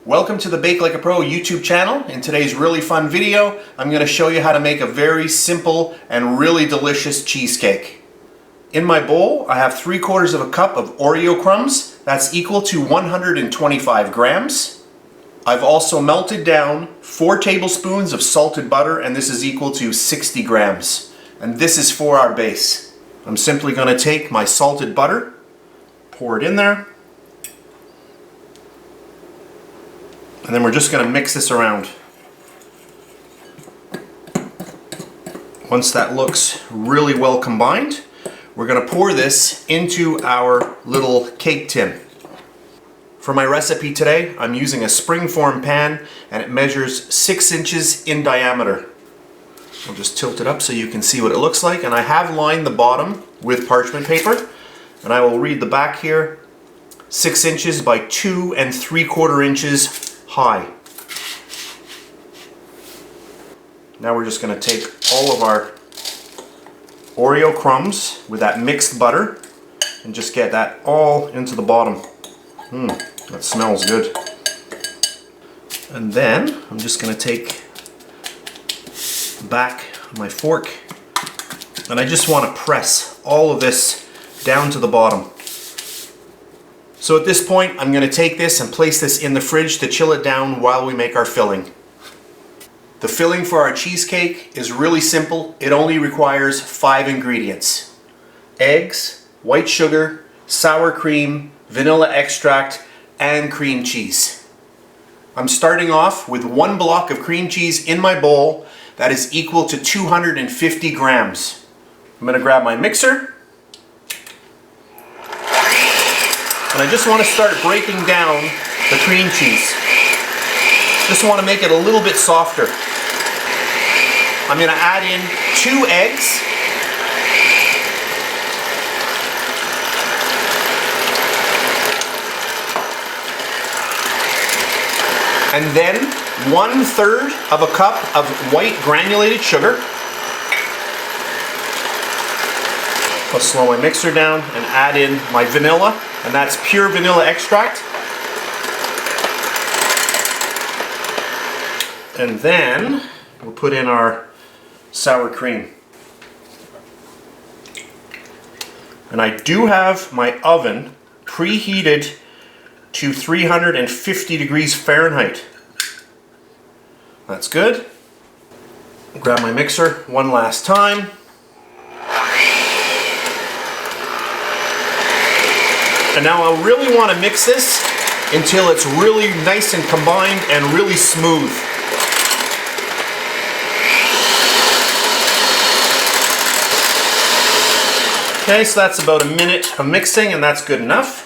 Welcome to the Bake Like a Pro YouTube channel. In today's really fun video, I'm going to show you how to make a very simple and really delicious cheesecake. In my bowl, I have 3/4 of a cup of Oreo crumbs. That's equal to 125 grams. I've also melted down 4 tablespoons of salted butter, and this is equal to 60 grams. And this is for our base. I'm simply going to take my salted butter, pour it in there, and then we're just going to mix this around. Once that looks really well combined, we're going to pour this into our little cake tin. For my recipe today, I'm using a springform pan, and it measures 6 inches in diameter. I'll just tilt it up so you can see what it looks like, and I have lined the bottom with parchment paper, and I will read the back here. 6 inches by 2 3/4 inches high. Now we're just going to take all of our Oreo crumbs with that mixed butter and just get that all into the bottom. That smells good. And then I'm just going to take back my fork, and I just want to press all of this down to the bottom. So at this point, I'm going to take this and place this in the fridge to chill it down while we make our filling. The filling for our cheesecake is really simple. It only requires 5 ingredients: eggs, white sugar, sour cream, vanilla extract, and cream cheese. I'm starting off with 1 block of cream cheese in my bowl that is equal to 250 grams. I'm going to grab my mixer, and I just want to start breaking down the cream cheese. Just want to make it a little bit softer. I'm going to add in 2 eggs. And then 1/3 of a cup of white granulated sugar. I'll slow my mixer down and add in my vanilla, and that's pure vanilla extract. And then we'll put in our sour cream. And I do have my oven preheated to 350 degrees Fahrenheit. That's good. Grab my mixer one last time. And now I really want to mix this until it's really nice and combined and really smooth. Okay, so that's about a minute of mixing, and that's good enough.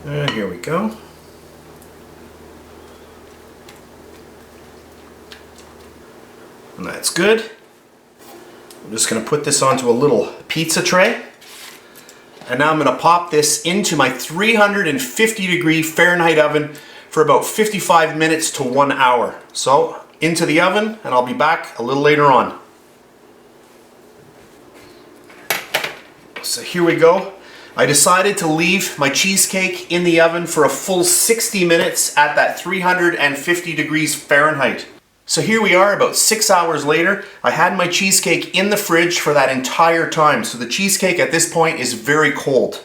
And here we go. And that's good. I'm just going to put this onto a little pizza tray. And now I'm going to pop this into my 350 degree Fahrenheit oven for about 55 minutes to 1 hour. So into the oven, and I'll be back a little later on. So here we go. I decided to leave my cheesecake in the oven for a full 60 minutes at that 350 degrees Fahrenheit. So here we are about 6 hours later. I had my cheesecake in the fridge for that entire time. So the cheesecake at this point is very cold.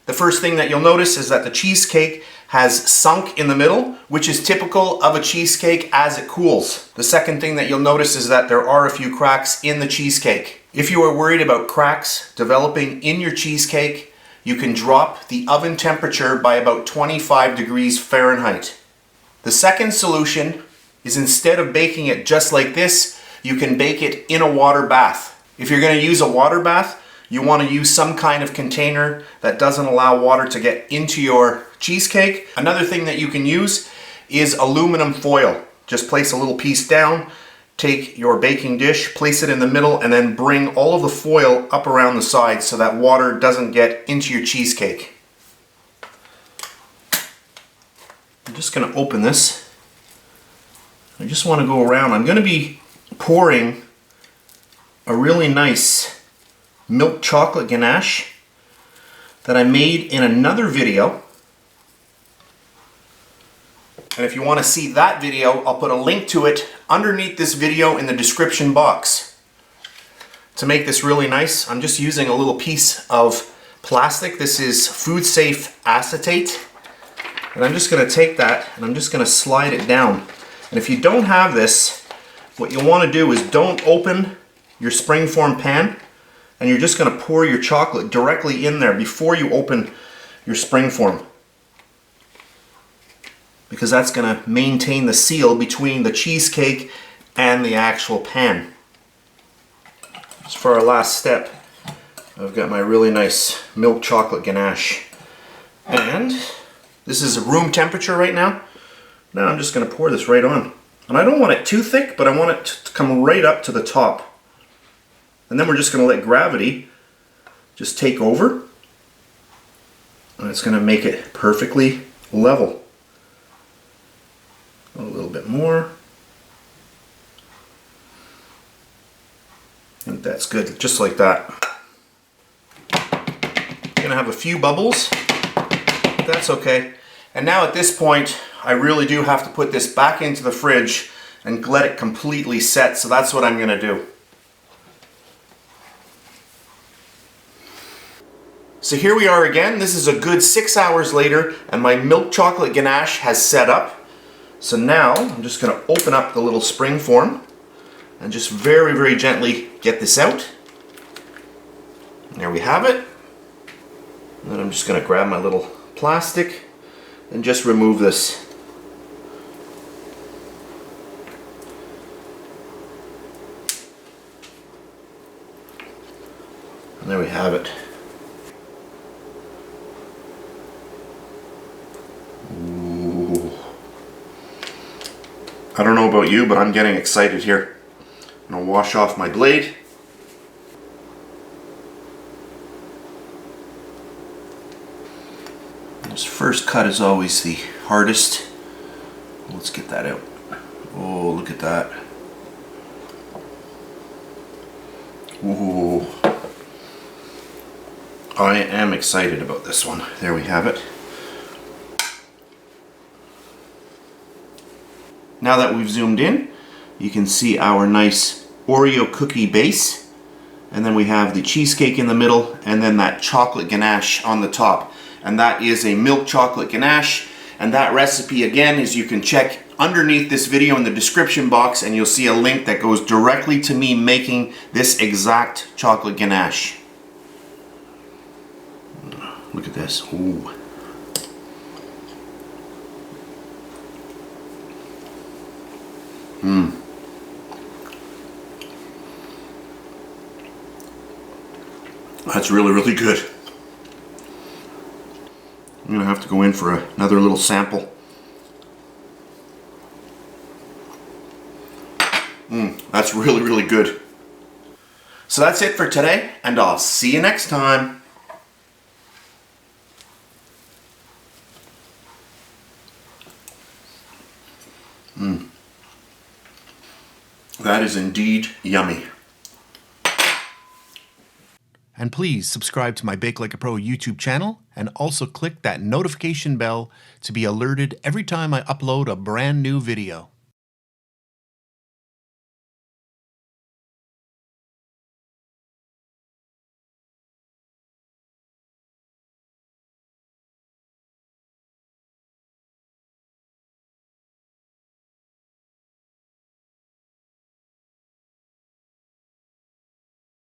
The first thing that you'll notice is that the cheesecake has sunk in the middle, which is typical of a cheesecake as it cools. The second thing that you'll notice is that there are a few cracks in the cheesecake. If you are worried about cracks developing in your cheesecake, you can drop the oven temperature by about 25 degrees Fahrenheit. The second solution is, instead of baking it just like this, you can bake it in a water bath. If you're going to use a water bath, you want to use some kind of container that doesn't allow water to get into your cheesecake. Another thing that you can use is aluminum foil. Just place a little piece down, take your baking dish, place it in the middle, and then bring all of the foil up around the sides so that water doesn't get into your cheesecake. I'm just going to open this. I just want to go around. I'm going to be pouring a really nice milk chocolate ganache that I made in another video. And if you want to see that video, I'll put a link to it underneath this video in the description box. To make this really nice, I'm just using a little piece of plastic. This is food safe acetate. And I'm just going to take that and I'm just going to slide it down. And if you don't have this, what you want to do is don't open your springform pan, and you're just going to pour your chocolate directly in there before you open your springform, because that's going to maintain the seal between the cheesecake and the actual pan. As for our last step, I've got my really nice milk chocolate ganache, and this is room temperature right now. Now I'm just going to pour this right on. And I don't want it too thick, but I want it to come right up to the top. And then we're just going to let gravity just take over. And it's going to make it perfectly level. A little bit more. And that's good, just like that. Going to have a few bubbles. That's okay. And now at this point, I really do have to put this back into the fridge and let it completely set, so that's what I'm going to do. So here we are again. This is a good 6 hours later, and my milk chocolate ganache has set up. So now I'm just going to open up the little springform and just very, very gently get this out. And there we have it. And then I'm just going to grab my little plastic and just remove this. And there we have it. Ooh. I don't know about you, but I'm getting excited here. I'm going to wash off my blade. This first cut is always the hardest. Let's get that out. Oh, look at that. Ooh. I am excited about this one. There we have it. Now that we've zoomed in, you can see our nice Oreo cookie base. And then we have the cheesecake in the middle, and then that chocolate ganache on the top. And that is a milk chocolate ganache. And that recipe, again, is you can check underneath this video in the description box, and you'll see a link that goes directly to me making this exact chocolate ganache. Look at this. Ooh. Mmm. That's really, really good. I'm gonna have to go in for another little sample. That's really, really good. So that's it for today, and I'll see you next time. That is indeed yummy. And please subscribe to my Bake Like a Pro YouTube channel, and also click that notification bell to be alerted every time I upload a brand new video.